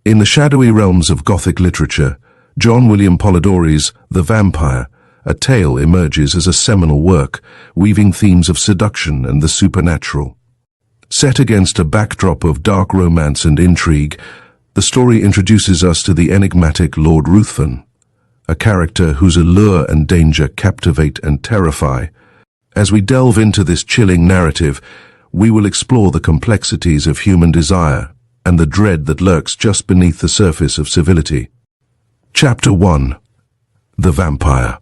In the shadowy realms of Gothic literature, John William Polidori's The Vampyre, a tale emerges as a seminal work, weaving themes of seduction and the supernatural. Set against a backdrop of dark romance and intrigue, the story introduces us to the enigmatic Lord Ruthven, a character whose allure and danger captivate and terrify. As we delve into this chilling narrative, we will explore the complexities of human desire and the dread that lurks just beneath the surface of civility. Chapter 1. The Vampyre.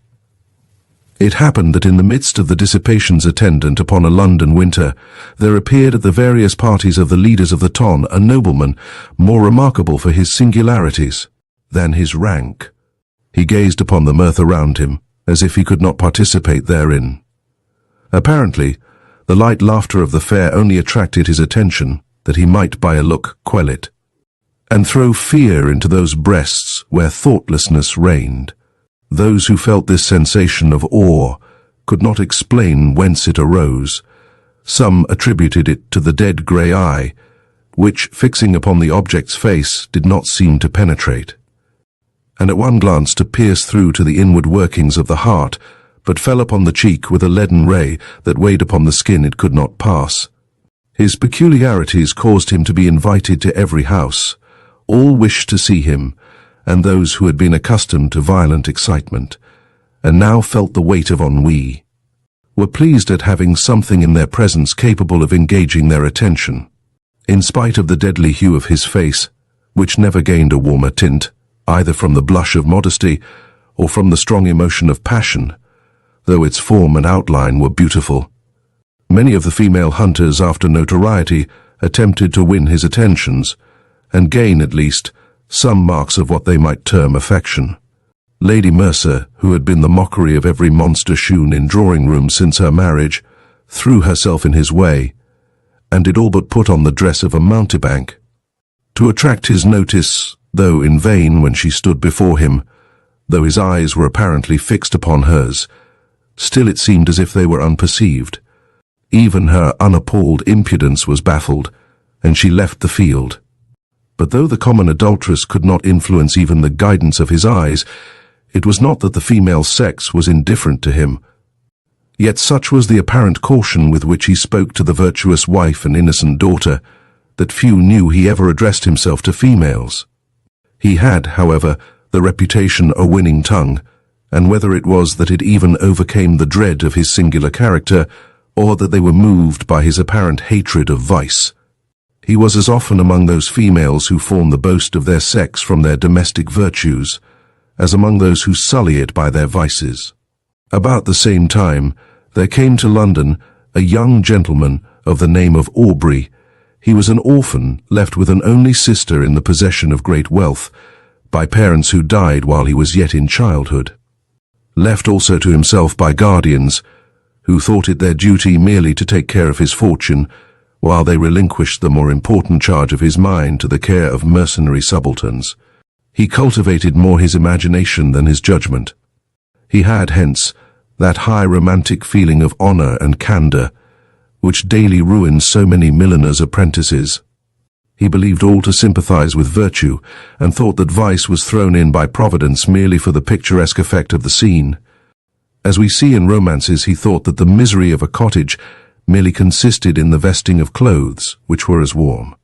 It happened that in the midst of the dissipations attendant upon a London winter, there appeared at the various parties of the leaders of the ton a nobleman more remarkable for his singularities than his rank. He gazed upon the mirth around him, as if he could not participate therein. Apparently, the light laughter of the fair only attracted his attention, that he might by a look quell it, and throw fear into those breasts where thoughtlessness reigned. Those who felt this sensation of awe could not explain whence it arose. Some attributed it to the dead grey eye, which, fixing upon the object's face, did not seem to penetrate, and at one glance to pierce through to the inward workings of the heart, but fell upon the cheek with a leaden ray that weighed upon the skin it could not pass. His peculiarities caused him to be invited to every house. All wished to see him, and those who had been accustomed to violent excitement, and now felt the weight of ennui, were pleased at having something in their presence capable of engaging their attention. In spite of the deadly hue of his face, which never gained a warmer tint, either from the blush of modesty or from the strong emotion of passion, though its form and outline were beautiful, many of the female hunters after notoriety attempted to win his attentions, and gain at least some marks of what they might term affection. Lady Mercer, who had been the mockery of every monster shewn in drawing-rooms since her marriage, threw herself in his way, and did all but put on the dress of a mountebank. To attract his notice, though in vain when she stood before him, though his eyes were apparently fixed upon hers, still it seemed as if they were unperceived. Even her unappalled impudence was baffled, and she left the field. But though the common adulteress could not influence even the guidance of his eyes, it was not that the female sex was indifferent to him. Yet such was the apparent caution with which he spoke to the virtuous wife and innocent daughter, that few knew he ever addressed himself to females. He had, however, the reputation a winning tongue, and whether it was that it even overcame the dread of his singular character, or that they were moved by his apparent hatred of vice, he was as often among those females who form the boast of their sex from their domestic virtues, as among those who sully it by their vices. About the same time, there came to London a young gentleman of the name of Aubrey. He was an orphan, left with an only sister in the possession of great wealth, by parents who died while he was yet in childhood. Left also to himself by guardians, who thought it their duty merely to take care of his fortune, while they relinquished the more important charge of his mind to the care of mercenary subalterns. He cultivated more his imagination than his judgment. He had, hence, that high romantic feeling of honor and candor, which daily ruins so many milliners' apprentices. He believed all to sympathize with virtue, and thought that vice was thrown in by Providence merely for the picturesque effect of the scene. As we see in romances, he thought that the misery of a cottage merely consisted in the vesting of clothes which were as warm,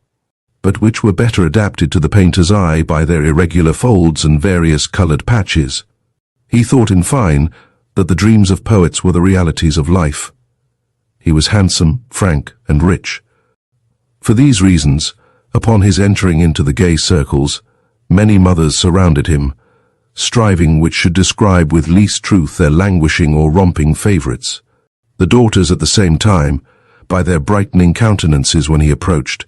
but which were better adapted to the painter's eye by their irregular folds and various colored patches. He thought, in fine, that the dreams of poets were the realities of life. He was handsome, frank, and rich. For these reasons, upon his entering into the gay circles, many mothers surrounded him, striving which should describe with least truth their languishing or romping favorites. The daughters at the same time, by their brightening countenances when he approached,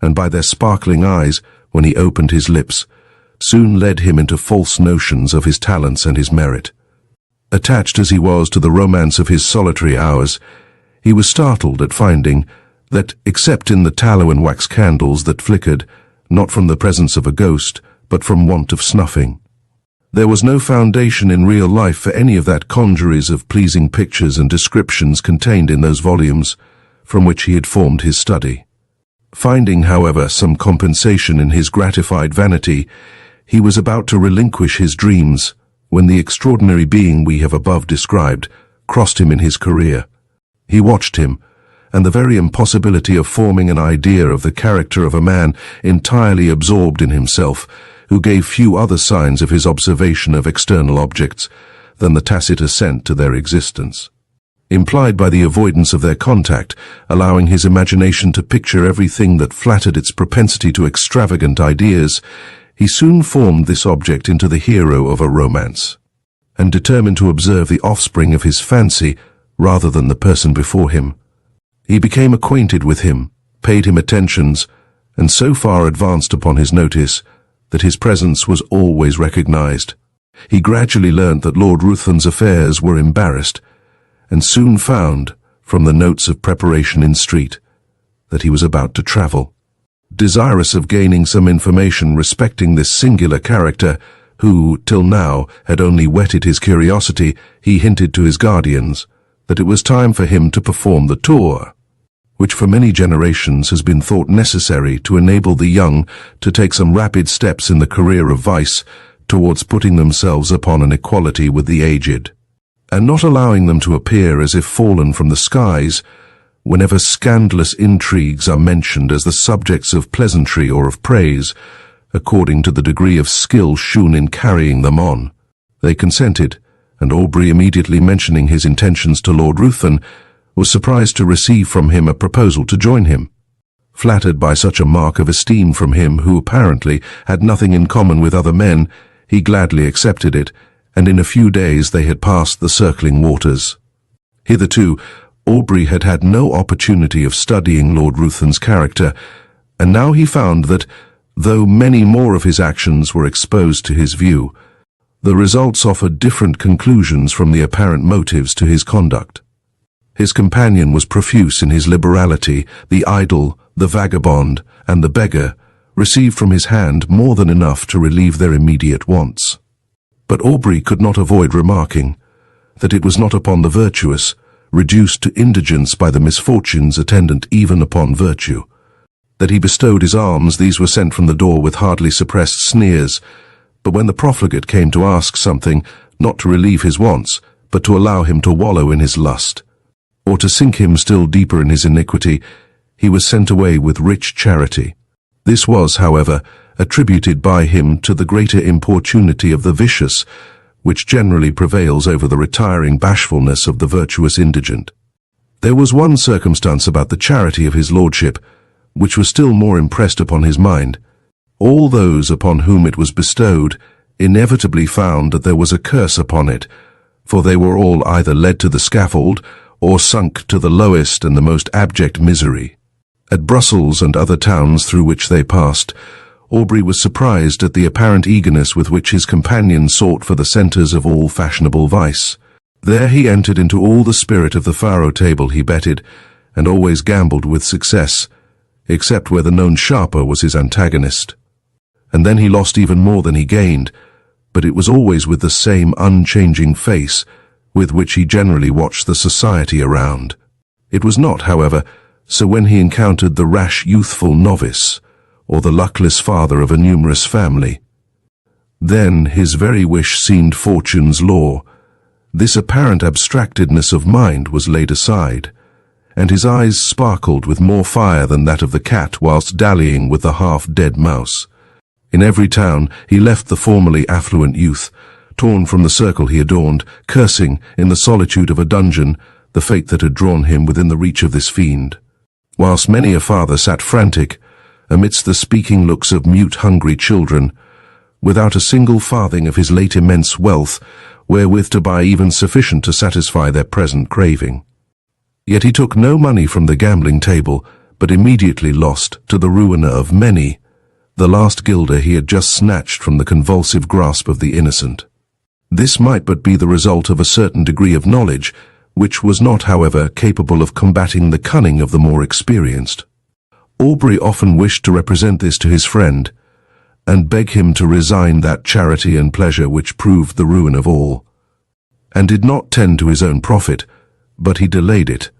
and by their sparkling eyes when he opened his lips, soon led him into false notions of his talents and his merit. Attached as he was to the romance of his solitary hours, he was startled at finding that, except in the tallow and wax candles that flickered, not from the presence of a ghost, but from want of snuffing, there was no foundation in real life for any of that congeries of pleasing pictures and descriptions contained in those volumes from which he had formed his study. Finding, however, some compensation in his gratified vanity, he was about to relinquish his dreams when the extraordinary being we have above described crossed him in his career. He watched him, and the very impossibility of forming an idea of the character of a man entirely absorbed in himself, who gave few other signs of his observation of external objects than the tacit assent to their existence, implied by the avoidance of their contact, allowing his imagination to picture everything that flattered its propensity to extravagant ideas. He soon formed this object into the hero of a romance, and determined to observe the offspring of his fancy rather than the person before him. He became acquainted with him, paid him attentions, and so far advanced upon his notice that his presence was always recognized. He gradually learnt that Lord Ruthven's affairs were embarrassed, and soon found, from the notes of preparation in street, that he was about to travel. Desirous of gaining some information respecting this singular character, who, till now, had only whetted his curiosity, he hinted to his guardians that it was time for him to perform the tour, which for many generations has been thought necessary to enable the young to take some rapid steps in the career of vice towards putting themselves upon an equality with the aged, and not allowing them to appear as if fallen from the skies whenever scandalous intrigues are mentioned as the subjects of pleasantry or of praise, according to the degree of skill shewn in carrying them on. They consented, and Aubrey, immediately mentioning his intentions to Lord Ruthven, was surprised to receive from him a proposal to join him. Flattered by such a mark of esteem from him who apparently had nothing in common with other men, he gladly accepted it, and in a few days they had passed the circling waters. Hitherto, Aubrey had had no opportunity of studying Lord Ruthven's character, and now he found that, though many more of his actions were exposed to his view, the results offered different conclusions from the apparent motives to his conduct. His companion was profuse in his liberality. The idle, the vagabond, and the beggar received from his hand more than enough to relieve their immediate wants. But Aubrey could not avoid remarking that it was not upon the virtuous, reduced to indigence by the misfortunes attendant even upon virtue, that he bestowed his alms. These were sent from the door with hardly suppressed sneers, but when the profligate came to ask something, not to relieve his wants, but to allow him to wallow in his lust, or to sink him still deeper in his iniquity, he was sent away with rich charity. This was, however, attributed by him to the greater importunity of the vicious, which generally prevails over the retiring bashfulness of the virtuous indigent. There was one circumstance about the charity of his lordship which was still more impressed upon his mind. All those upon whom it was bestowed inevitably found that there was a curse upon it, for they were all either led to the scaffold or sunk to the lowest and the most abject misery. At Brussels and other towns through which they passed, Aubrey was surprised at the apparent eagerness with which his companion sought for the centres of all fashionable vice. There he entered into all the spirit of the faro table. He betted, and always gambled with success, except where the known sharper was his antagonist. And then he lost even more than he gained, but it was always with the same unchanging face with which he generally watched the society around. It was not, however, so when he encountered the rash youthful novice, or the luckless father of a numerous family. Then his very wish seemed fortune's law. This apparent abstractedness of mind was laid aside, and his eyes sparkled with more fire than that of the cat whilst dallying with the half-dead mouse. In every town he left the formerly affluent youth, torn from the circle he adorned, cursing, in the solitude of a dungeon, the fate that had drawn him within the reach of this fiend, whilst many a father sat frantic, amidst the speaking looks of mute hungry children, without a single farthing of his late immense wealth, wherewith to buy even sufficient to satisfy their present craving. Yet he took no money from the gambling table, but immediately lost, to the ruin of many, the last guilder he had just snatched from the convulsive grasp of the innocent. This might but be the result of a certain degree of knowledge, which was not, however, capable of combating the cunning of the more experienced. Aubrey often wished to represent this to his friend, and beg him to resign that charity and pleasure which proved the ruin of all, and did not tend to his own profit, but he delayed it,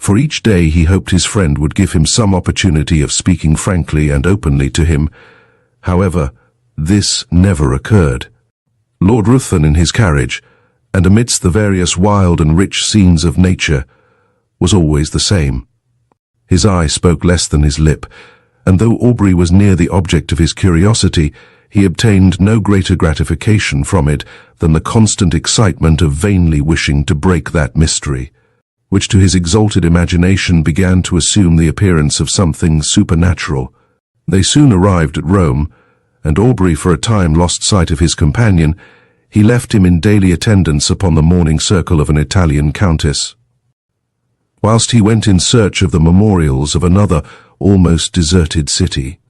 For each day he hoped his friend would give him some opportunity of speaking frankly and openly to him. However, this never occurred. Lord Ruthven in his carriage, and amidst the various wild and rich scenes of nature, was always the same. His eye spoke less than his lip, and though Aubrey was near the object of his curiosity, he obtained no greater gratification from it than the constant excitement of vainly wishing to break that mystery, which to his exalted imagination began to assume the appearance of something supernatural. They soon arrived at Rome, and Aubrey for a time lost sight of his companion. He left him in daily attendance upon the mourning circle of an Italian countess, whilst he went in search of the memorials of another almost deserted city.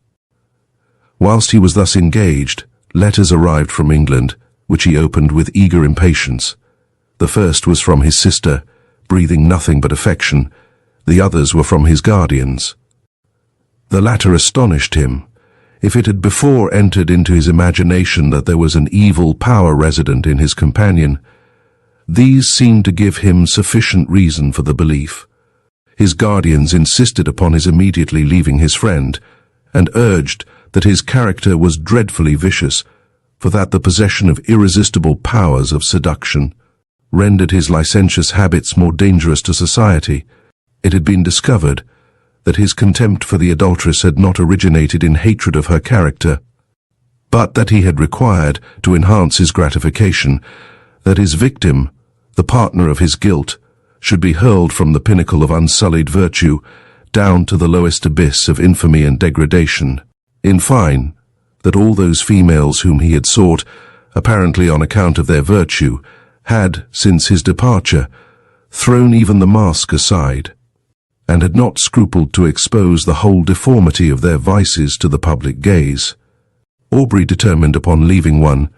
Whilst he was thus engaged, letters arrived from England, which he opened with eager impatience. The first was from his sister, breathing nothing but affection. The others were from his guardians. The latter astonished him. If it had before entered into his imagination that there was an evil power resident in his companion, these seemed to give him sufficient reason for the belief. His guardians insisted upon his immediately leaving his friend, and urged that his character was dreadfully vicious, for that the possession of irresistible powers of seduction rendered his licentious habits more dangerous to society. It had been discovered that his contempt for the adulteress had not originated in hatred of her character, but that he had required, to enhance his gratification, that his victim, the partner of his guilt, should be hurled from the pinnacle of unsullied virtue down to the lowest abyss of infamy and degradation. In fine, that all those females whom he had sought, apparently on account of their virtue, had, since his departure, thrown even the mask aside, and had not scrupled to expose the whole deformity of their vices to the public gaze. Aubrey determined upon leaving one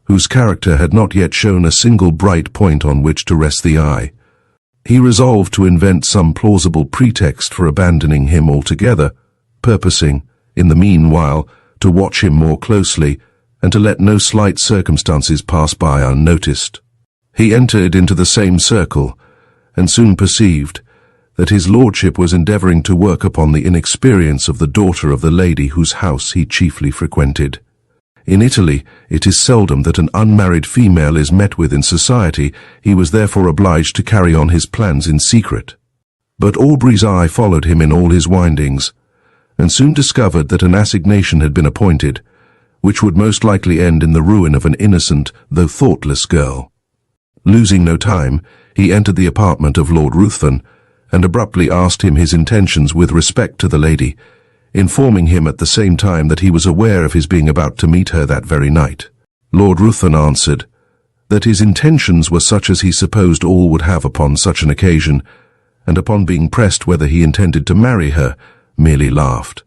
whose character had not yet shown a single bright point on which to rest the eye. He resolved to invent some plausible pretext for abandoning him altogether, purposing, in the meanwhile, to watch him more closely and to let no slight circumstances pass by unnoticed. He entered into the same circle, and soon perceived that his lordship was endeavouring to work upon the inexperience of the daughter of the lady whose house he chiefly frequented. In Italy, it is seldom that an unmarried female is met with in society. He was therefore obliged to carry on his plans in secret. But Aubrey's eye followed him in all his windings, and soon discovered that an assignation had been appointed, which would most likely end in the ruin of an innocent, though thoughtless girl. Losing no time, he entered the apartment of Lord Ruthven, and abruptly asked him his intentions with respect to the lady, informing him at the same time that he was aware of his being about to meet her that very night. Lord Ruthven answered that his intentions were such as he supposed all would have upon such an occasion, and upon being pressed whether he intended to marry her, merely laughed.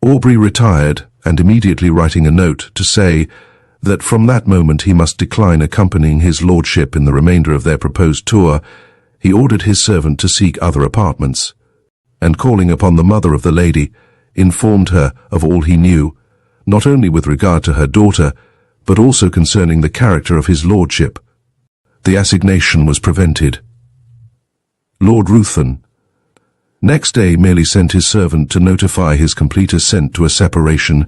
Aubrey retired, and immediately writing a note to say that from that moment he must decline accompanying his lordship in the remainder of their proposed tour, he ordered his servant to seek other apartments, and calling upon the mother of the lady, informed her of all he knew, not only with regard to her daughter, but also concerning the character of his lordship. The assignation was prevented. Lord Ruthven next day merely sent his servant to notify his complete assent to a separation,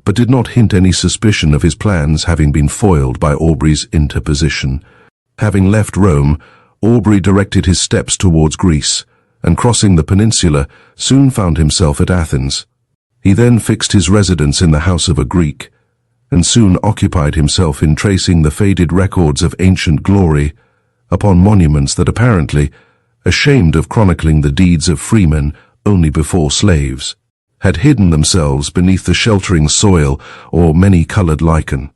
but did not hint any suspicion of his plans having been foiled by Aubrey's interposition. Having left Rome, Aubrey directed his steps towards Greece, and crossing the peninsula, soon found himself at Athens. He then fixed his residence in the house of a Greek, and soon occupied himself in tracing the faded records of ancient glory upon monuments that apparently, ashamed of chronicling the deeds of freemen only before slaves, had hidden themselves beneath the sheltering soil or many-coloured lichen.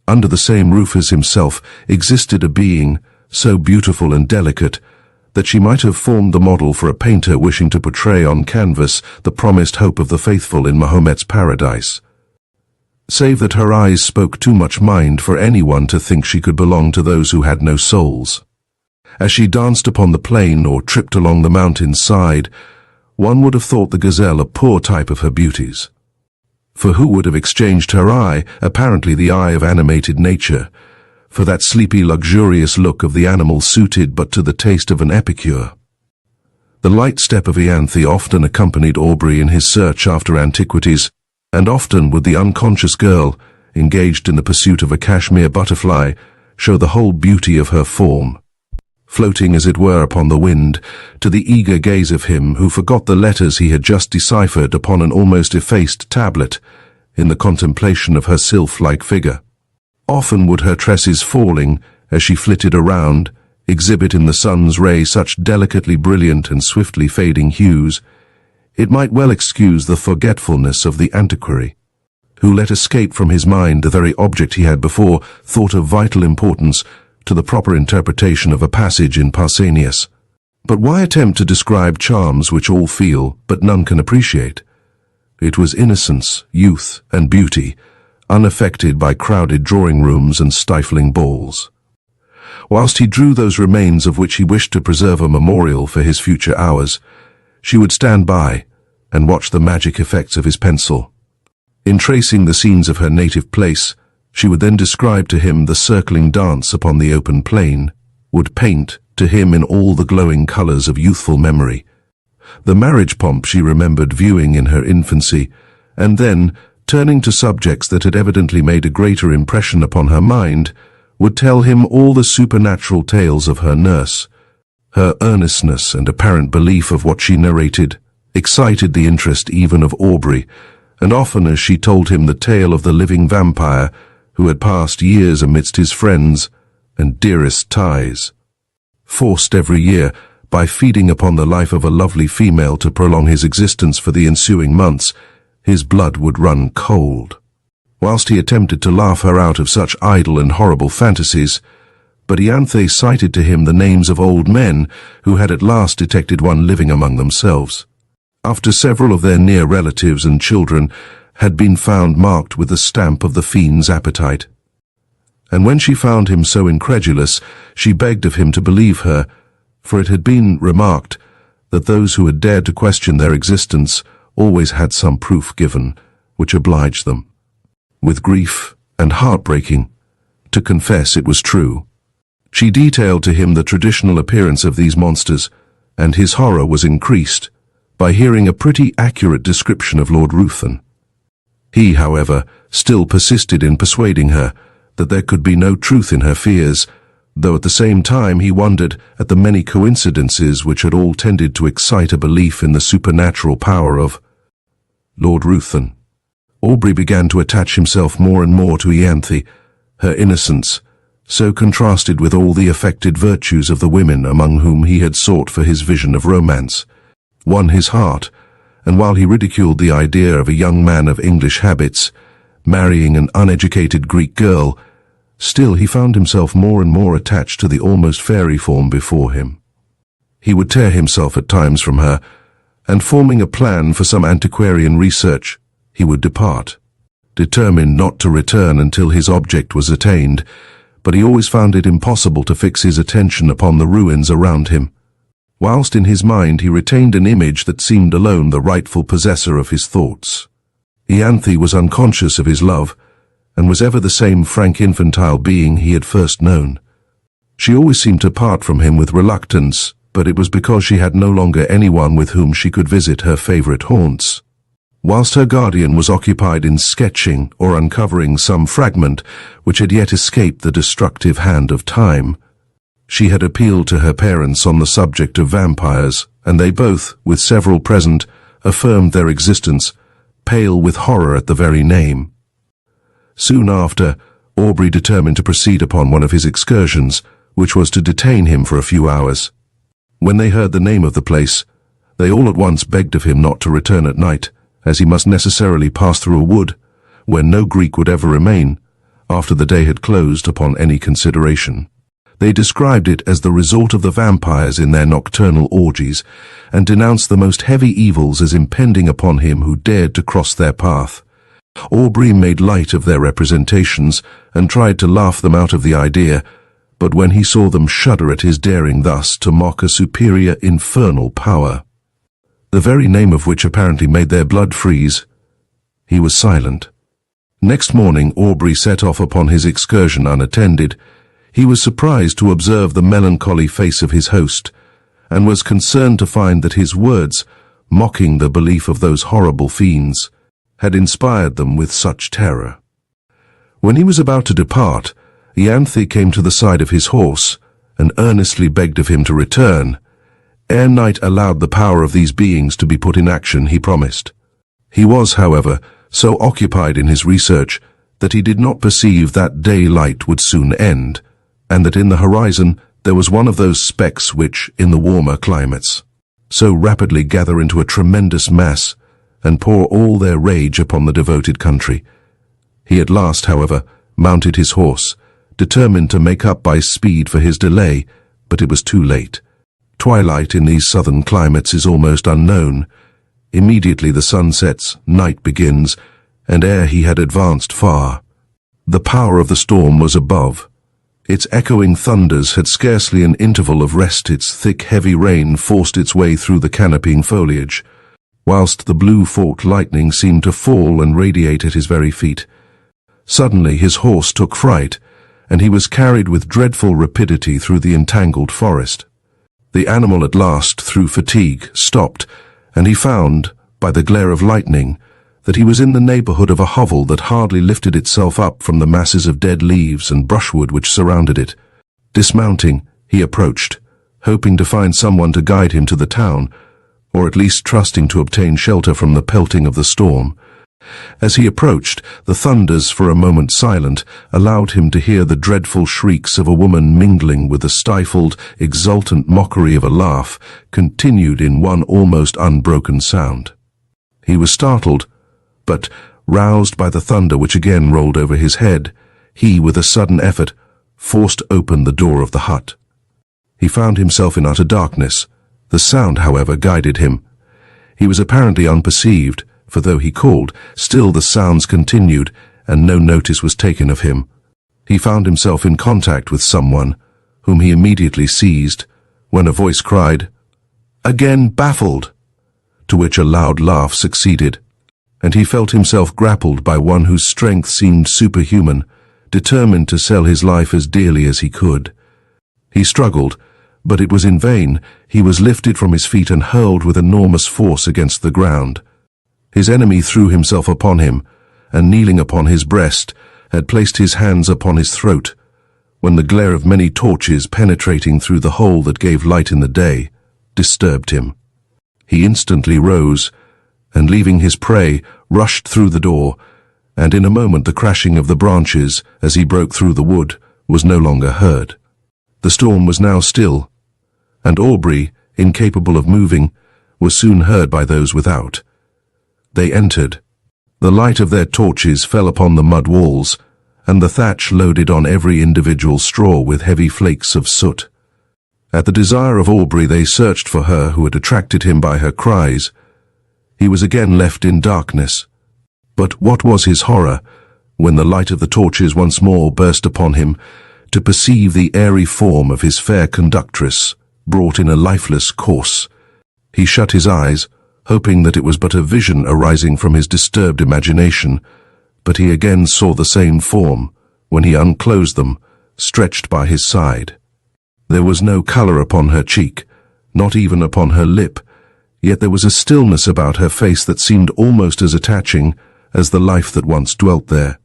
Under the same roof as himself existed a being so beautiful and delicate that she might have formed the model for a painter wishing to portray on canvas the promised hope of the faithful in Mahomet's paradise. Save that her eyes spoke too much mind for anyone to think she could belong to those who had no souls. As she danced upon the plain or tripped along the mountain's side, one would have thought the gazelle a poor type of her beauties. For who would have exchanged her eye, apparently the eye of animated nature, for that sleepy, luxurious look of the animal suited but to the taste of an epicure? The light step of Ianthe often accompanied Aubrey in his search after antiquities, and often would the unconscious girl, engaged in the pursuit of a cashmere butterfly, show the whole beauty of her form, floating as it were upon the wind, to the eager gaze of him who forgot the letters he had just deciphered upon an almost effaced tablet, in the contemplation of her sylph-like figure. Often would her tresses falling, as she flitted around, exhibit in the sun's ray such delicately brilliant and swiftly fading hues, it might well excuse the forgetfulness of the antiquary, who let escape from his mind the very object he had before thought of vital importance to the proper interpretation of a passage in Pausanias. But why attempt to describe charms which all feel, but none can appreciate? It was innocence, youth, and beauty, unaffected by crowded drawing rooms and stifling balls. Whilst he drew those remains of which he wished to preserve a memorial for his future hours, she would stand by and watch the magic effects of his pencil. In tracing the scenes of her native place, she would then describe to him the circling dance upon the open plain, would paint to him in all the glowing colours of youthful memory the marriage pomp she remembered viewing in her infancy, and then, turning to subjects that had evidently made a greater impression upon her mind, would tell him all the supernatural tales of her nurse. Her earnestness and apparent belief of what she narrated excited the interest even of Aubrey, and often as she told him the tale of the living vampire who had passed years amidst his friends and dearest ties, forced every year by feeding upon the life of a lovely female to prolong his existence for the ensuing months, his blood would run cold. Whilst he attempted to laugh her out of such idle and horrible fantasies, but Ianthe cited to him the names of old men who had at last detected one living among themselves, after several of their near relatives and children had been found marked with the stamp of the fiend's appetite. And when she found him so incredulous, she begged of him to believe her, for it had been remarked that those who had dared to question their existence always had some proof given, which obliged them, with grief and heartbreaking, to confess it was true. She detailed to him the traditional appearance of these monsters, and his horror was increased by hearing a pretty accurate description of Lord Ruthven. He, however, still persisted in persuading her that there could be no truth in her fears, though at the same time he wondered at the many coincidences which had all tended to excite a belief in the supernatural power of Lord Ruthven. Aubrey began to attach himself more and more to Ianthe, her innocence, so contrasted with all the affected virtues of the women among whom he had sought for his vision of romance, won his heart, and while he ridiculed the idea of a young man of English habits marrying an uneducated Greek girl, still he found himself more and more attached to the almost fairy form before him. He would tear himself at times from her, and forming a plan for some antiquarian research, he would depart, determined not to return until his object was attained, but he always found it impossible to fix his attention upon the ruins around him, whilst in his mind he retained an image that seemed alone the rightful possessor of his thoughts. Ianthe was unconscious of his love, and was ever the same frank infantile being he had first known. She always seemed to part from him with reluctance, but it was because she had no longer anyone with whom she could visit her favourite haunts. Whilst her guardian was occupied in sketching or uncovering some fragment which had yet escaped the destructive hand of time, she had appealed to her parents on the subject of vampires, and they both, with several present, affirmed their existence, pale with horror at the very name. Soon after, Aubrey determined to proceed upon one of his excursions, which was to detain him for a few hours. When they heard the name of the place, they all at once begged of him not to return at night, as he must necessarily pass through a wood, where no Greek would ever remain, after the day had closed upon any consideration. They described it as the resort of the vampires in their nocturnal orgies, and denounced the most heavy evils as impending upon him who dared to cross their path. Aubrey made light of their representations, and tried to laugh them out of the idea, but when he saw them shudder at his daring thus to mock a superior infernal power, the very name of which apparently made their blood freeze, he was silent. Next morning Aubrey set off upon his excursion unattended. He was surprised to observe the melancholy face of his host, and was concerned to find that his words, mocking the belief of those horrible fiends, had inspired them with such terror. When he was about to depart, Ianthe came to the side of his horse and earnestly begged of him to return. Ere night allowed the power of these beings to be put in action, he promised. He was, however, so occupied in his research that he did not perceive that daylight would soon end, and that in the horizon there was one of those specks which, in the warmer climates, so rapidly gather into a tremendous mass and pour all their rage upon the devoted country. He at last, however, mounted his horse, determined to make up by speed for his delay, but it was too late. Twilight in these southern climates is almost unknown. Immediately the sun sets, night begins, and ere he had advanced far, the power of the storm was above. Its echoing thunders had scarcely an interval of rest. Its thick, heavy rain forced its way through the canopying foliage, whilst the blue forked lightning seemed to fall and radiate at his very feet. Suddenly his horse took fright, and he was carried with dreadful rapidity through the entangled forest. The animal at last, through fatigue, stopped, and he found, by the glare of lightning, that he was in the neighborhood of a hovel that hardly lifted itself up from the masses of dead leaves and brushwood which surrounded it. Dismounting, he approached, hoping to find someone to guide him to the town, or at least trusting to obtain shelter from the pelting of the storm. As he approached, the thunders, for a moment silent, allowed him to hear the dreadful shrieks of a woman mingling with the stifled, exultant mockery of a laugh, continued in one almost unbroken sound. He was startled, but, roused by the thunder which again rolled over his head, he, with a sudden effort, forced open the door of the hut. He found himself in utter darkness. The sound, however, guided him. He was apparently unperceived, for though he called, still the sounds continued, and no notice was taken of him. He found himself in contact with someone, whom he immediately seized, when a voice cried, "Again baffled!" to which a loud laugh succeeded, and he felt himself grappled by one whose strength seemed superhuman, determined to sell his life as dearly as he could. He struggled, but it was in vain. He was lifted from his feet and hurled with enormous force against the ground. His enemy threw himself upon him, and kneeling upon his breast, had placed his hands upon his throat, when the glare of many torches penetrating through the hole that gave light in the day, disturbed him. He instantly rose, and leaving his prey, rushed through the door, and in a moment the crashing of the branches, as he broke through the wood, was no longer heard. The storm was now still, and Aubrey, incapable of moving, was soon heard by those without. They entered. The light of their torches fell upon the mud walls, and the thatch loaded on every individual straw with heavy flakes of soot. At the desire of Aubrey they searched for her who had attracted him by her cries. He was again left in darkness. But what was his horror, when the light of the torches once more burst upon him, to perceive the airy form of his fair conductress, brought in a lifeless corse. He shut his eyes, hoping that it was but a vision arising from his disturbed imagination, but he again saw the same form, when he unclosed them, stretched by his side. There was no colour upon her cheek, not even upon her lip, yet there was a stillness about her face that seemed almost as attaching as the life that once dwelt there.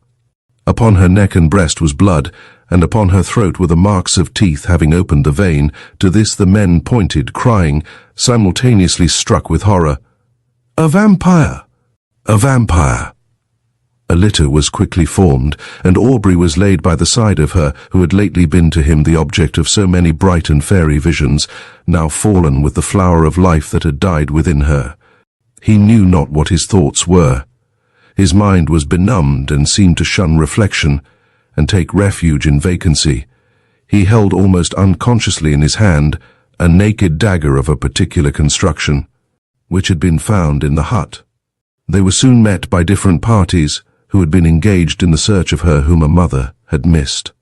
Upon her neck and breast was blood, and upon her throat were the marks of teeth having opened the vein. To this the men pointed, crying, simultaneously struck with horror, "A vampire! A vampire!" A litter was quickly formed, and Aubrey was laid by the side of her who had lately been to him the object of so many bright and fairy visions, now fallen with the flower of life that had died within her. He knew not what his thoughts were. His mind was benumbed and seemed to shun reflection, and take refuge in vacancy. He held almost unconsciously in his hand a naked dagger of a particular construction, which had been found in the hut. They were soon met by different parties who had been engaged in the search of her whom a mother had missed.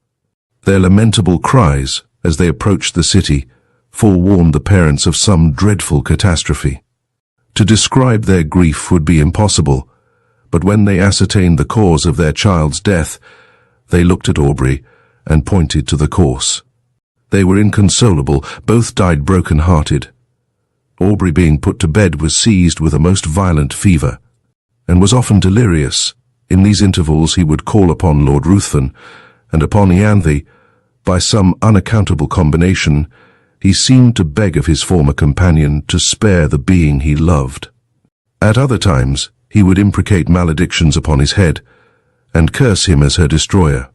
Their lamentable cries, as they approached the city, forewarned the parents of some dreadful catastrophe. To describe their grief would be impossible, but when they ascertained the cause of their child's death, they looked at Aubrey and pointed to the corse. They were inconsolable, both died broken-hearted. Aubrey, being put to bed, was seized with a most violent fever, and was often delirious. In these intervals he would call upon Lord Ruthven, and upon Ianthe. By some unaccountable combination, he seemed to beg of his former companion to spare the being he loved. At other times, he would imprecate maledictions upon his head, and curse him as her destroyer.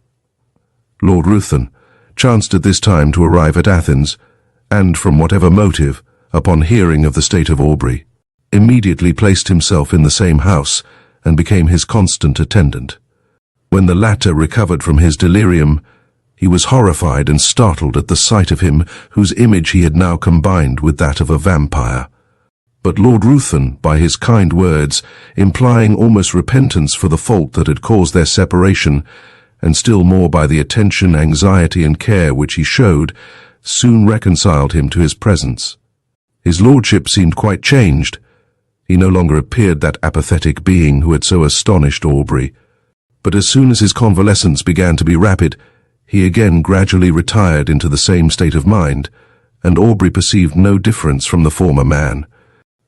Lord Ruthven chanced at this time to arrive at Athens, and from whatever motive, upon hearing of the state of Aubrey, immediately placed himself in the same house, and became his constant attendant. When the latter recovered from his delirium, he was horrified and startled at the sight of him whose image he had now combined with that of a vampire. But Lord Ruthven, by his kind words, implying almost repentance for the fault that had caused their separation, and still more by the attention, anxiety, and care which he showed, soon reconciled him to his presence. His lordship seemed quite changed. He no longer appeared that apathetic being who had so astonished Aubrey. But as soon as his convalescence began to be rapid, he again gradually retired into the same state of mind, and Aubrey perceived no difference from the former man,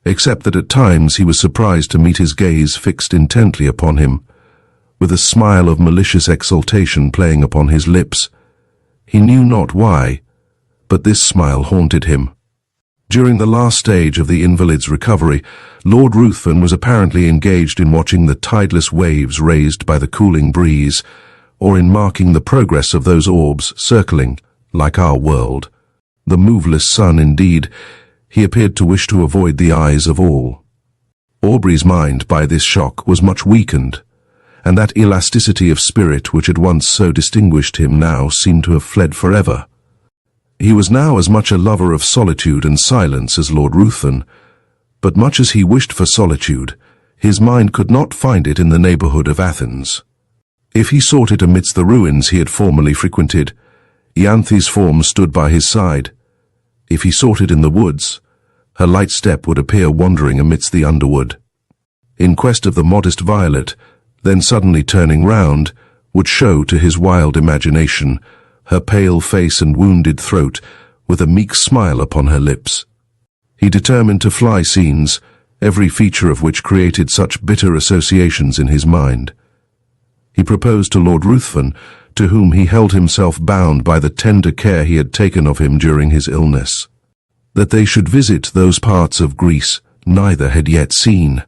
except that at times he was surprised to meet his gaze fixed intently upon him, with a smile of malicious exultation playing upon his lips. He knew not why, but this smile haunted him. During the last stage of the invalid's recovery, Lord Ruthven was apparently engaged in watching the tideless waves raised by the cooling breeze, or in marking the progress of those orbs circling, like our world, the moveless sun. Indeed, he appeared to wish to avoid the eyes of all. Aubrey's mind by this shock was much weakened, and that elasticity of spirit which had once so distinguished him now seemed to have fled forever. He was now as much a lover of solitude and silence as Lord Ruthven, but much as he wished for solitude, his mind could not find it in the neighborhood of Athens. If he sought it amidst the ruins he had formerly frequented, Ianthe's form stood by his side. If he sought it in the woods, her light step would appear wandering amidst the underwood. In quest of the modest Violet, then suddenly turning round, would show to his wild imagination her pale face and wounded throat, with a meek smile upon her lips. He determined to fly scenes, every feature of which created such bitter associations in his mind. He proposed to Lord Ruthven, to whom he held himself bound by the tender care he had taken of him during his illness, that they should visit those parts of Greece neither had yet seen.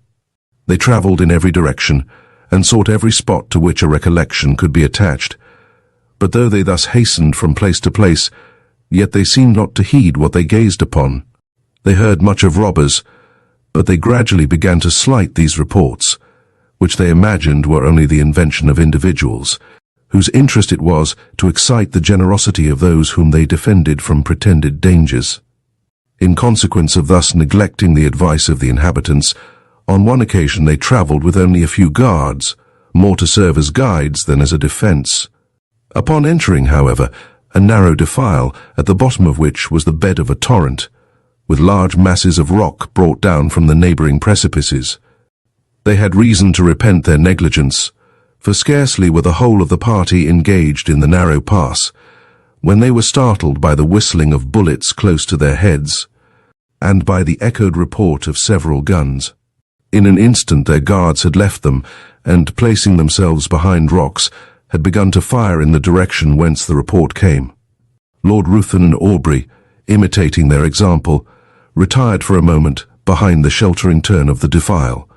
They travelled in every direction, and sought every spot to which a recollection could be attached. But though they thus hastened from place to place, yet they seemed not to heed what they gazed upon. They heard much of robbers, but they gradually began to slight these reports, which they imagined were only the invention of individuals, whose interest it was to excite the generosity of those whom they defended from pretended dangers. In consequence of thus neglecting the advice of the inhabitants, on one occasion they travelled with only a few guards, more to serve as guides than as a defence. Upon entering, however, a narrow defile, at the bottom of which was the bed of a torrent, with large masses of rock brought down from the neighbouring precipices, they had reason to repent their negligence, for scarcely were the whole of the party engaged in the narrow pass, when they were startled by the whistling of bullets close to their heads, and by the echoed report of several guns. In an instant their guards had left them, and, placing themselves behind rocks, had begun to fire in the direction whence the report came. Lord Ruthven and Aubrey, imitating their example, retired for a moment behind the sheltering turn of the defile,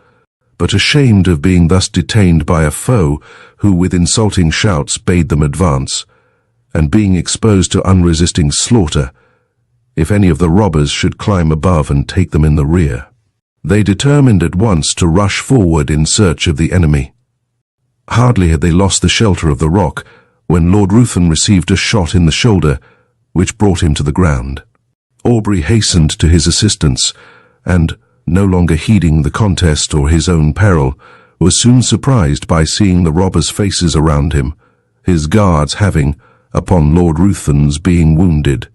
but ashamed of being thus detained by a foe who with insulting shouts bade them advance, and being exposed to unresisting slaughter, if any of the robbers should climb above and take them in the rear. They determined at once to rush forward in search of the enemy. Hardly had they lost the shelter of the rock when Lord Ruthven received a shot in the shoulder, which brought him to the ground. Aubrey hastened to his assistance, and, no longer heeding the contest or his own peril, was soon surprised by seeing the robbers' faces around him, his guards having, upon Lord Ruthven's being wounded,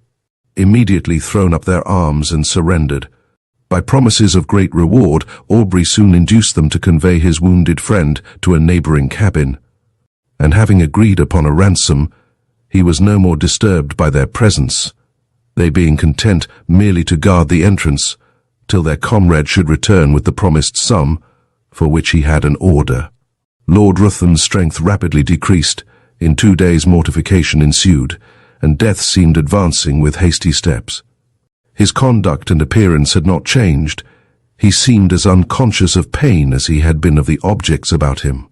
immediately thrown up their arms and surrendered. By promises of great reward, Aubrey soon induced them to convey his wounded friend to a neighbouring cabin, and having agreed upon a ransom, he was no more disturbed by their presence, they being content merely to guard the entrance till their comrade should return with the promised sum, for which he had an order. Lord Ruthven's strength rapidly decreased. In 2 days mortification ensued, and death seemed advancing with hasty steps. His conduct and appearance had not changed. He seemed as unconscious of pain as he had been of the objects about him.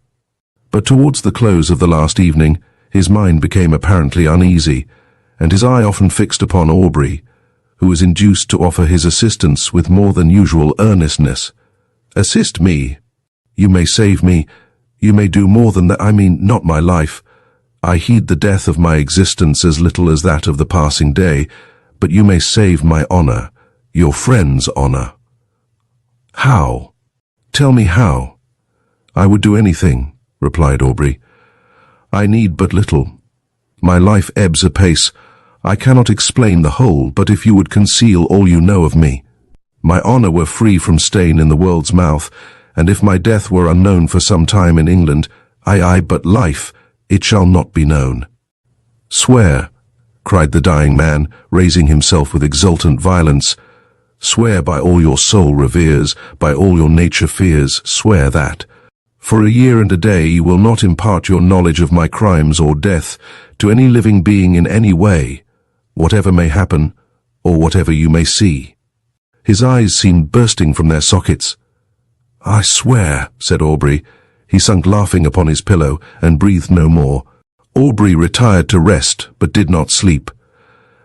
But towards the close of the last evening, his mind became apparently uneasy, and his eye often fixed upon Aubrey, who was induced to offer his assistance with more than usual earnestness. "Assist me. You may save me. You may do more than that. I mean, not my life. I heed the death of my existence as little as that of the passing day, but you may save my honor, your friend's honor." "How? Tell me how." "I would do anything," replied Aubrey. "I need but little. My life ebbs apace. I cannot explain the whole, but if you would conceal all you know of me, my honor were free from stain in the world's mouth, and if my death were unknown for some time in England, but life, it shall not be known." "Swear," cried the dying man, raising himself with exultant violence. "Swear by all your soul reveres, by all your nature fears, swear that. For a year and a day you will not impart your knowledge of my crimes or death to any living being in any way, whatever may happen, or whatever you may see." His eyes seemed bursting from their sockets. "I swear," said Aubrey. He sunk laughing upon his pillow, and breathed no more. Aubrey retired to rest, but did not sleep.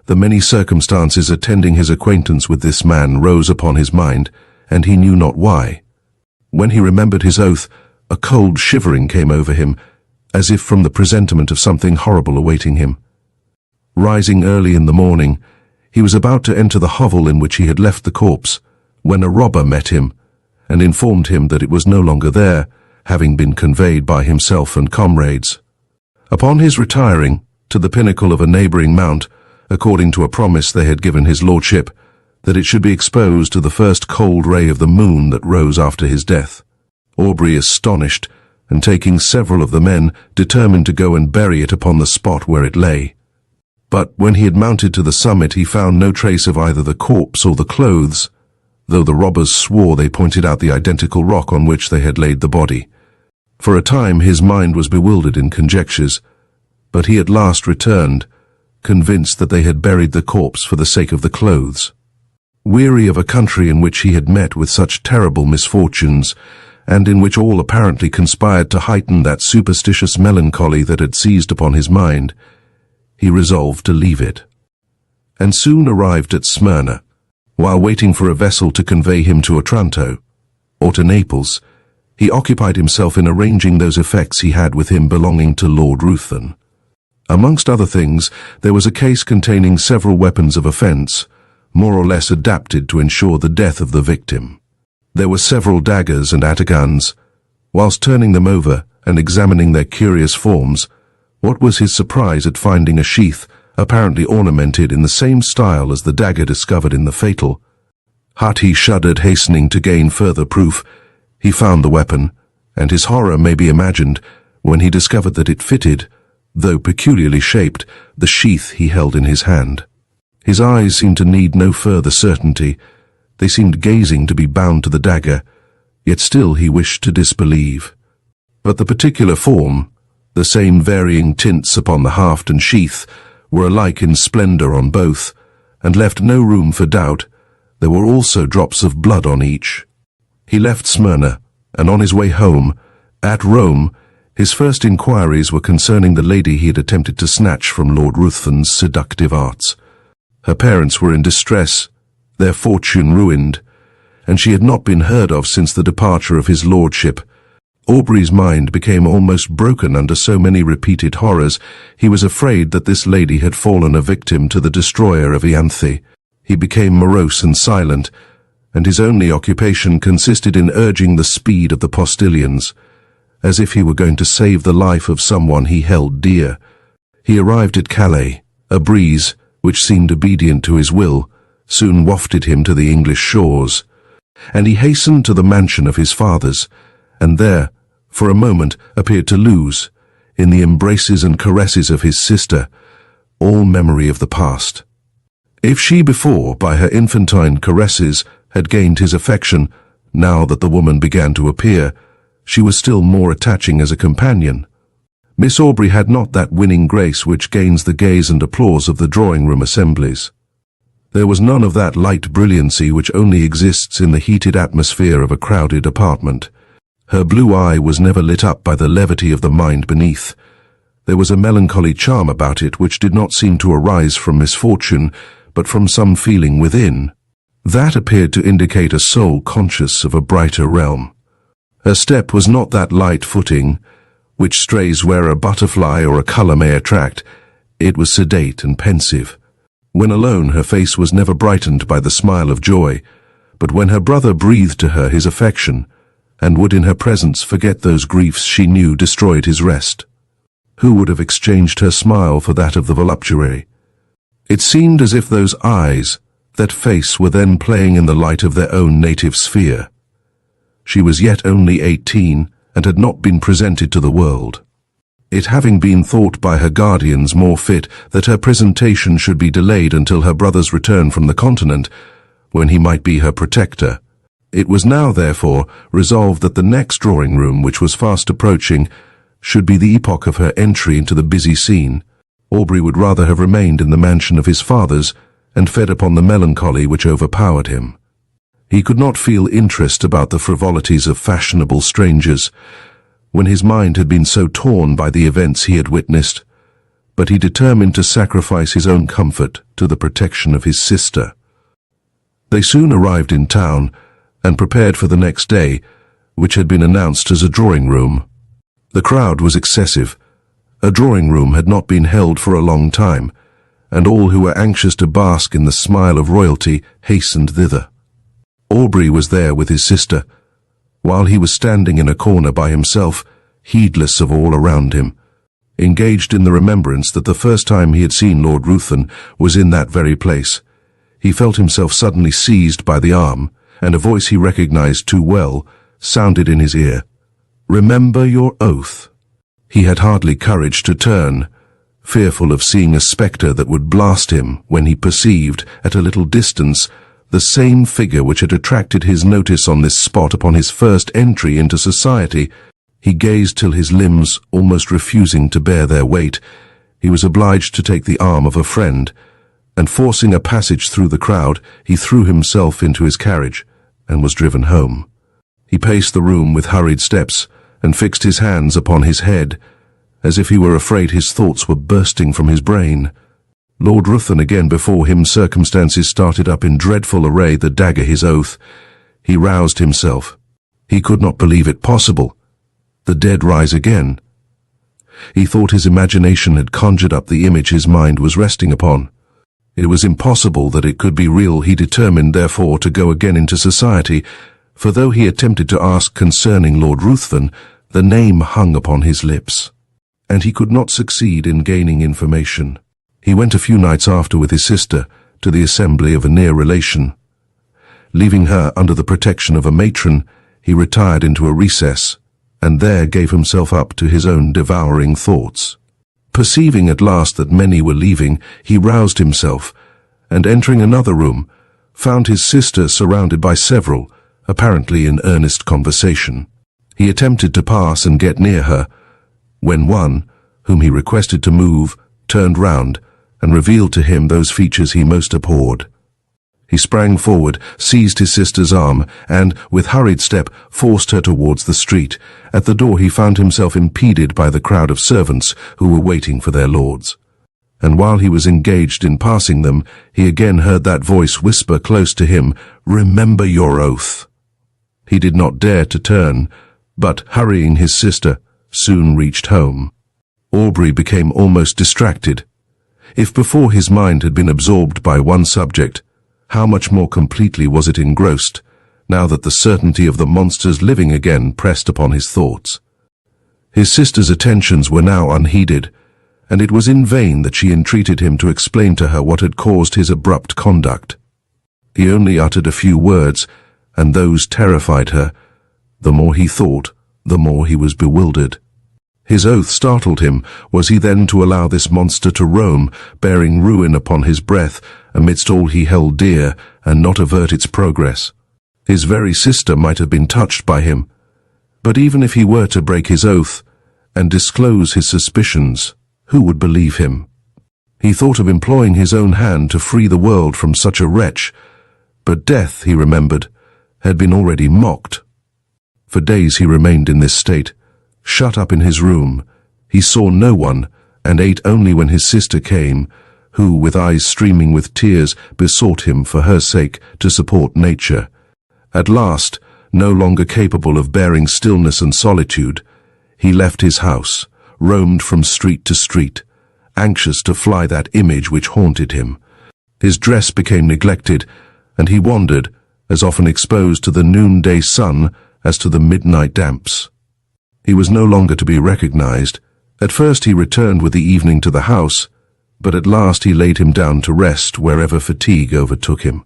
The many circumstances attending his acquaintance with this man rose upon his mind, and he knew not why. When he remembered his oath, a cold shivering came over him, as if from the presentiment of something horrible awaiting him. Rising early in the morning, he was about to enter the hovel in which he had left the corpse, when a robber met him, and informed him that it was no longer there, having been conveyed by himself and comrades. Upon his retiring to the pinnacle of a neighbouring mount, according to a promise they had given his lordship, that it should be exposed to the first cold ray of the moon that rose after his death, Aubrey, astonished, and taking several of the men, determined to go and bury it upon the spot where it lay. But when he had mounted to the summit, he found no trace of either the corpse or the clothes, though the robbers swore they pointed out the identical rock on which they had laid the body. For a time his mind was bewildered in conjectures, but he at last returned, convinced that they had buried the corpse for the sake of the clothes. Weary of a country in which he had met with such terrible misfortunes, and in which all apparently conspired to heighten that superstitious melancholy that had seized upon his mind, he resolved to leave it, and soon arrived at Smyrna. While waiting for a vessel to convey him to Otranto, or to Naples, he occupied himself in arranging those effects he had with him belonging to Lord Ruthven. Amongst other things, there was a case containing several weapons of offence, more or less adapted to ensure the death of the victim. There were several daggers and atagans. Whilst turning them over and examining their curious forms, what was his surprise at finding a sheath apparently ornamented in the same style as the dagger discovered in the fatal. He shuddered, hastening to gain further proof. He found the weapon, and his horror may be imagined when he discovered that it fitted, though peculiarly shaped, the sheath he held in his hand. His eyes seemed to need no further certainty. They seemed gazing to be bound to the dagger, yet still he wished to disbelieve. But the particular form, the same varying tints upon the haft and sheath, were alike in splendour on both, and left no room for doubt. There were also drops of blood on each. He left Smyrna, and on his way home, at Rome, his first inquiries were concerning the lady he had attempted to snatch from Lord Ruthven's seductive arts. Her parents were in distress, their fortune ruined, and she had not been heard of since the departure of his lordship. Aubrey's mind became almost broken under so many repeated horrors. He was afraid that this lady had fallen a victim to the destroyer of Ianthe. He became morose and silent, and his only occupation consisted in urging the speed of the postilions, as if he were going to save the life of someone he held dear. He arrived at Calais. A breeze, which seemed obedient to his will, soon wafted him to the English shores, and he hastened to the mansion of his fathers, and there, for a moment, appeared to lose, in the embraces and caresses of his sister, all memory of the past. If she before, by her infantine caresses, had gained his affection, now that the woman began to appear, she was still more attaching as a companion. Miss Aubrey had not that winning grace which gains the gaze and applause of the drawing-room assemblies. There was none of that light brilliancy which only exists in the heated atmosphere of a crowded apartment. Her blue eye was never lit up by the levity of the mind beneath. There was a melancholy charm about it which did not seem to arise from misfortune, but from some feeling within. That appeared to indicate a soul conscious of a brighter realm. Her step was not that light footing which strays where a butterfly or a colour may attract. It was sedate and pensive. When alone, her face was never brightened by the smile of joy, but when her brother breathed to her his affection, and would in her presence forget those griefs she knew destroyed his rest. Who would have exchanged her smile for that of the voluptuary? It seemed as if those eyes, that face, were then playing in the light of their own native sphere. She was yet only 18, and had not been presented to the world. It having been thought by her guardians more fit that her presentation should be delayed until her brother's return from the continent, when he might be her protector. It was now, therefore, resolved that the next drawing-room, which was fast approaching, should be the epoch of her entry into the busy scene. Aubrey would rather have remained in the mansion of his fathers, and fed upon the melancholy which overpowered him. He could not feel interest about the frivolities of fashionable strangers, when his mind had been so torn by the events he had witnessed, but he determined to sacrifice his own comfort to the protection of his sister. They soon arrived in town, and prepared for the next day, which had been announced as a drawing-room. The crowd was excessive. A drawing-room had not been held for a long time, and all who were anxious to bask in the smile of royalty hastened thither. Aubrey was there with his sister, while he was standing in a corner by himself, heedless of all around him, engaged in the remembrance that the first time he had seen Lord Ruthven was in that very place. He felt himself suddenly seized by the arm, and a voice he recognized too well sounded in his ear. "Remember your oath." He had hardly courage to turn, fearful of seeing a spectre that would blast him, when he perceived, at a little distance, the same figure which had attracted his notice on this spot upon his first entry into society. He gazed till his limbs, almost refusing to bear their weight, he was obliged to take the arm of a friend, and forcing a passage through the crowd, he threw himself into his carriage, and was driven home. He paced the room with hurried steps, and fixed his hands upon his head, as if he were afraid his thoughts were bursting from his brain. Lord Ruthven again before him, circumstances started up in dreadful array, the dagger his oath. He roused himself. He could not believe it possible. The dead rise again. He thought his imagination had conjured up the image his mind was resting upon. It was impossible that it could be real. He determined, therefore, to go again into society, for though he attempted to ask concerning Lord Ruthven, the name hung upon his lips, and he could not succeed in gaining information. He went a few nights after with his sister to the assembly of a near relation. Leaving her under the protection of a matron, he retired into a recess, and there gave himself up to his own devouring thoughts. Perceiving at last that many were leaving, he roused himself, and entering another room, found his sister surrounded by several, apparently in earnest conversation. He attempted to pass and get near her, when one, whom he requested to move, turned round, and revealed to him those features he most abhorred. He sprang forward, seized his sister's arm, and, with hurried step, forced her towards the street. At the door he found himself impeded by the crowd of servants who were waiting for their lords. And while he was engaged in passing them, he again heard that voice whisper close to him, "Remember your oath." He did not dare to turn, but, hurrying his sister, soon reached home. Aubrey became almost distracted. If before his mind had been absorbed by one subject, how much more completely was it engrossed, now that the certainty of the monster's living again pressed upon his thoughts. His sister's attentions were now unheeded, and it was in vain that she entreated him to explain to her what had caused his abrupt conduct. He only uttered a few words, and those terrified her. The more he thought, the more he was bewildered. His oath startled him. Was he then to allow this monster to roam, bearing ruin upon his breath, amidst all he held dear, and not avert its progress? His very sister might have been touched by him. But even if he were to break his oath, and disclose his suspicions, who would believe him? He thought of employing his own hand to free the world from such a wretch, but death, he remembered, had been already mocked. For days he remained in this state. Shut up in his room, he saw no one, and ate only when his sister came, who, with eyes streaming with tears, besought him for her sake to support nature. At last, no longer capable of bearing stillness and solitude, he left his house, roamed from street to street, anxious to fly that image which haunted him. His dress became neglected, and he wandered, as often exposed to the noonday sun as to the midnight damps. He was no longer to be recognized. At first he returned with the evening to the house, but at last he laid him down to rest wherever fatigue overtook him.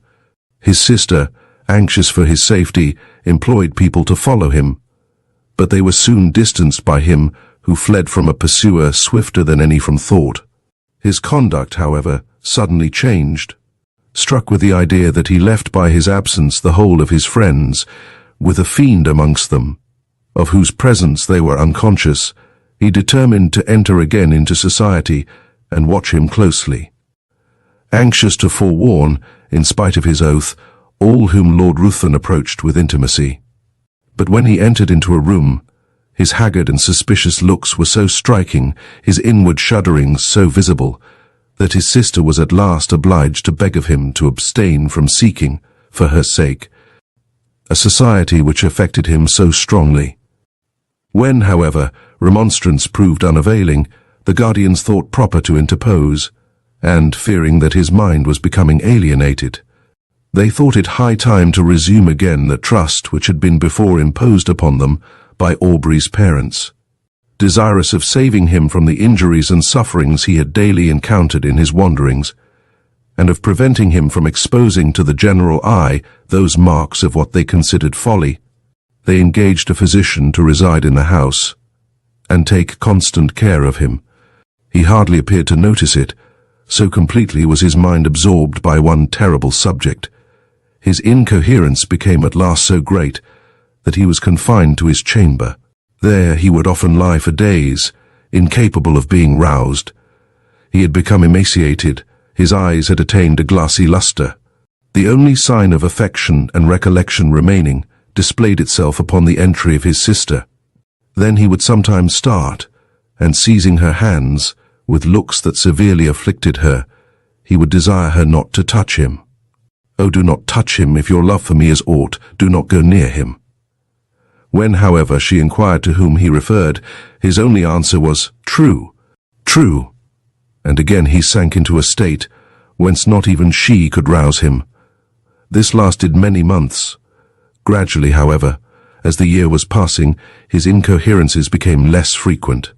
His sister, anxious for his safety, employed people to follow him, but they were soon distanced by him who fled from a pursuer swifter than any from thought. His conduct, however, suddenly changed. Struck with the idea that he left by his absence the whole of his friends, with a fiend amongst them, of whose presence they were unconscious, he determined to enter again into society and watch him closely. Anxious to forewarn, in spite of his oath, all whom Lord Ruthven approached with intimacy. But when he entered into a room, his haggard and suspicious looks were so striking, his inward shudderings so visible, that his sister was at last obliged to beg of him to abstain from seeking, for her sake, a society which affected him so strongly. When, however, remonstrance proved unavailing, the guardians thought proper to interpose, and, fearing that his mind was becoming alienated, they thought it high time to resume again the trust which had been before imposed upon them by Aubrey's parents. Desirous of saving him from the injuries and sufferings he had daily encountered in his wanderings, and of preventing him from exposing to the general eye those marks of what they considered folly, they engaged a physician to reside in the house, and take constant care of him. He hardly appeared to notice it, so completely was his mind absorbed by one terrible subject. His incoherence became at last so great that he was confined to his chamber. There he would often lie for days, incapable of being roused. He had become emaciated, his eyes had attained a glassy luster. The only sign of affection and recollection remaining displayed itself upon the entry of his sister. Then he would sometimes start, and seizing her hands, with looks that severely afflicted her, he would desire her not to touch him. "Oh, do not touch him, if your love for me is aught, do not go near him." When, however, she inquired to whom he referred, his only answer was, "True, true," and again he sank into a state whence not even she could rouse him. This lasted many months. Gradually, however, as the year was passing, his incoherences became less frequent,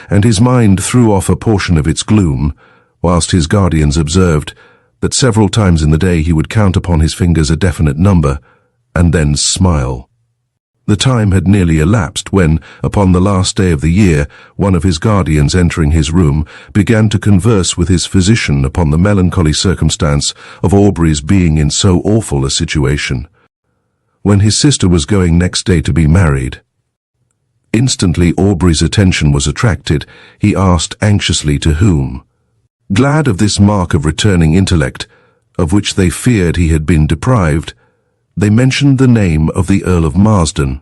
and his mind threw off a portion of its gloom, whilst his guardians observed that several times in the day he would count upon his fingers a definite number, and then smile. The time had nearly elapsed when, upon the last day of the year, one of his guardians entering his room began to converse with his physician upon the melancholy circumstance of Aubrey's being in so awful a situation, when his sister was going next day to be married. Instantly Aubrey's attention was attracted. He asked anxiously to whom. Glad of this mark of returning intellect, of which they feared he had been deprived, they mentioned the name of the Earl of Marsden.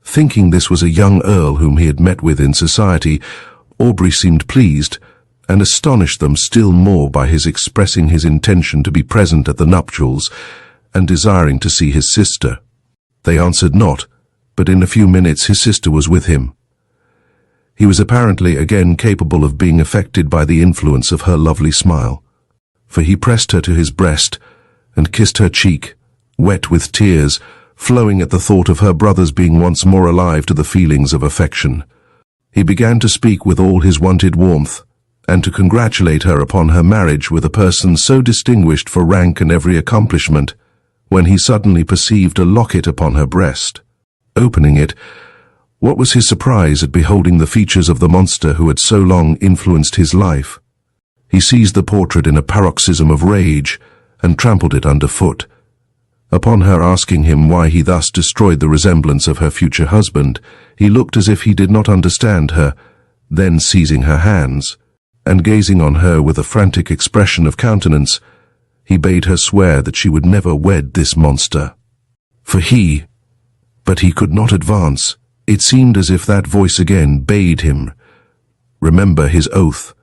Thinking this was a young earl whom he had met with in society, Aubrey seemed pleased, and astonished them still more by his expressing his intention to be present at the nuptials, and desiring to see his sister. They answered not, but in a few minutes his sister was with him. He was apparently again capable of being affected by the influence of her lovely smile, for he pressed her to his breast and kissed her cheek, wet with tears, flowing at the thought of her brothers being once more alive to the feelings of affection. He began to speak with all his wonted warmth, and to congratulate her upon her marriage with a person so distinguished for rank and every accomplishment, when he suddenly perceived a locket upon her breast. Opening it, What was his surprise at beholding the features of the monster who had so long influenced his life? He seized the portrait in a paroxysm of rage and trampled it underfoot. Upon her asking him why he thus destroyed the resemblance of her future husband, he looked as if he did not understand her, then seizing her hands, and gazing on her with a frantic expression of countenance, he bade her swear that she would never wed this monster. But he could not advance. It seemed as if that voice again bade him remember his oath.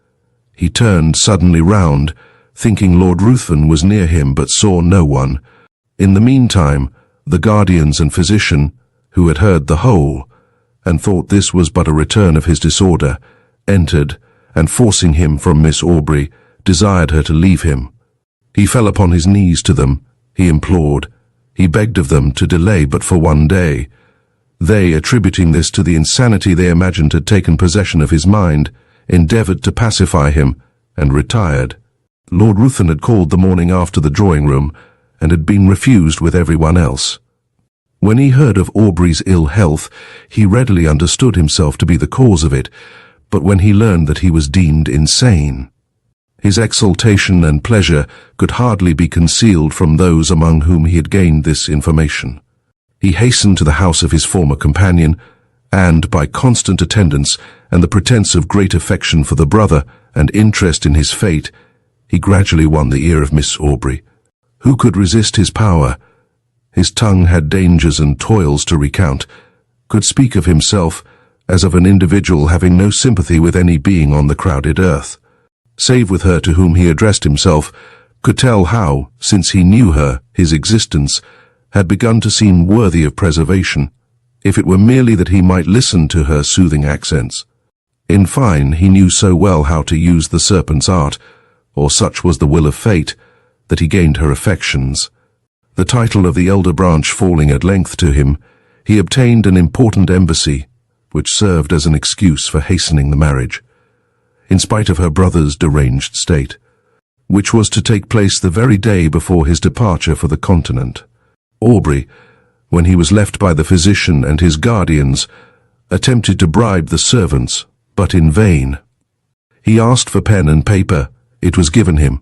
He turned suddenly round, thinking Lord Ruthven was near him, but saw no one. In the meantime, the guardians and physician, who had heard the whole, and thought this was but a return of his disorder, entered, and forcing him from Miss Aubrey, desired her to leave him. He fell upon his knees to them, he implored, he begged of them to delay but for one day. They, attributing this to the insanity they imagined had taken possession of his mind, endeavoured to pacify him, and retired. Lord Ruthven had called the morning after the drawing-room, and had been refused with everyone else. When he heard of Aubrey's ill health, he readily understood himself to be the cause of it, but when he learned that he was deemed insane, his exultation and pleasure could hardly be concealed from those among whom he had gained this information. He hastened to the house of his former companion, and, by constant attendance and the pretence of great affection for the brother and interest in his fate, he gradually won the ear of Miss Aubrey. Who could resist his power? His tongue had dangers and toils to recount, could speak of himself as of an individual having no sympathy with any being on the crowded earth, save with her to whom he addressed himself, could tell how, since he knew her, his existence had begun to seem worthy of preservation, if it were merely that he might listen to her soothing accents. In fine, he knew so well how to use the serpent's art, or such was the will of fate, that he gained her affections. The title of the elder branch falling at length to him, he obtained an important embassy, which served as an excuse for hastening the marriage, in spite of her brother's deranged state, which was to take place the very day before his departure for the continent. Aubrey, when he was left by the physician and his guardians, attempted to bribe the servants, but in vain. He asked for pen and paper. It was given him.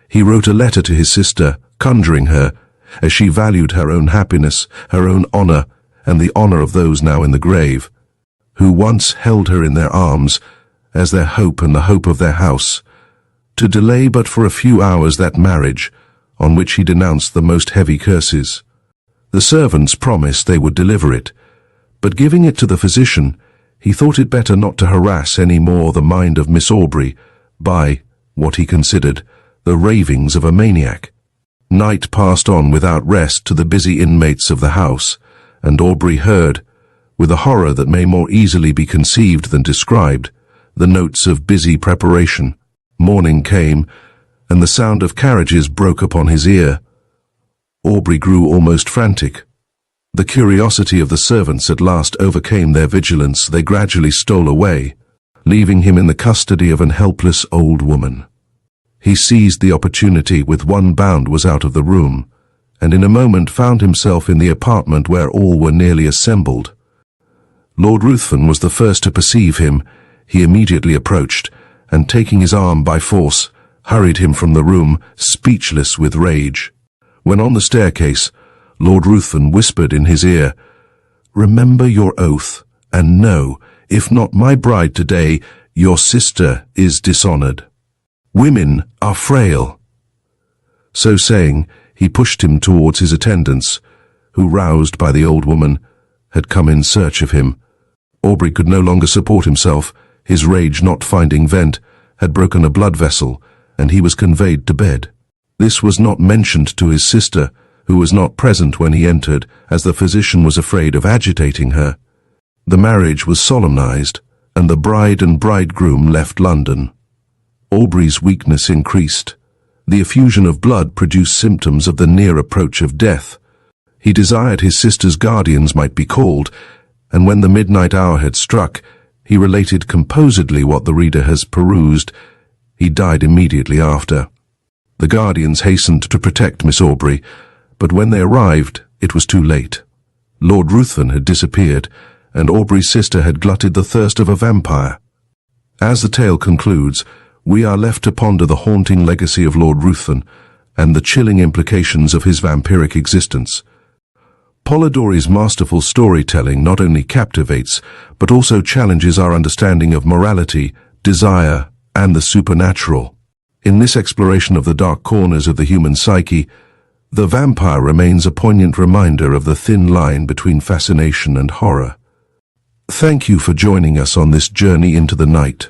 He wrote a letter to his sister, conjuring her, as she valued her own happiness, her own honour, and the honour of those now in the grave, who once held her in their arms, as their hope and the hope of their house, to delay but for a few hours that marriage, on which he denounced the most heavy curses. The servants promised they would deliver it, but giving it to the physician, he thought it better not to harass any more the mind of Miss Aubrey by, what he considered, the ravings of a maniac. Night passed on without rest to the busy inmates of the house, and Aubrey heard, with a horror that may more easily be conceived than described, the notes of busy preparation. Morning came, and the sound of carriages broke upon his ear. Aubrey grew almost frantic. The curiosity of the servants at last overcame their vigilance. They gradually stole away, leaving him in the custody of an helpless old woman. He seized the opportunity, with one bound was out of the room, and in a moment found himself in the apartment where all were nearly assembled. Lord Ruthven was the first to perceive him. He immediately approached, and taking his arm by force, hurried him from the room, speechless with rage. When on the staircase, Lord Ruthven whispered in his ear, "Remember your oath, and know, if not my bride today, your sister is dishonoured. Women are frail." So saying, he pushed him towards his attendants, who, roused by the old woman, had come in search of him. Aubrey could no longer support himself. His rage, not finding vent, had broken a blood vessel, and he was conveyed to bed. This was not mentioned to his sister, who was not present when he entered, as the physician was afraid of agitating her. The marriage was solemnized, and the bride and bridegroom left London. Aubrey's weakness increased. The effusion of blood produced symptoms of the near approach of death. He desired his sister's guardians might be called, and when the midnight hour had struck, he related composedly what the reader has perused. He died immediately after. The guardians hastened to protect Miss Aubrey, but when they arrived, it was too late. Lord Ruthven had disappeared, and Aubrey's sister had glutted the thirst of a vampire. As the tale concludes, we are left to ponder the haunting legacy of Lord Ruthven and the chilling implications of his vampiric existence. Polidori's masterful storytelling not only captivates, but also challenges our understanding of morality, desire, and the supernatural. In this exploration of the dark corners of the human psyche, the vampire remains a poignant reminder of the thin line between fascination and horror. Thank you for joining us on this journey into the night.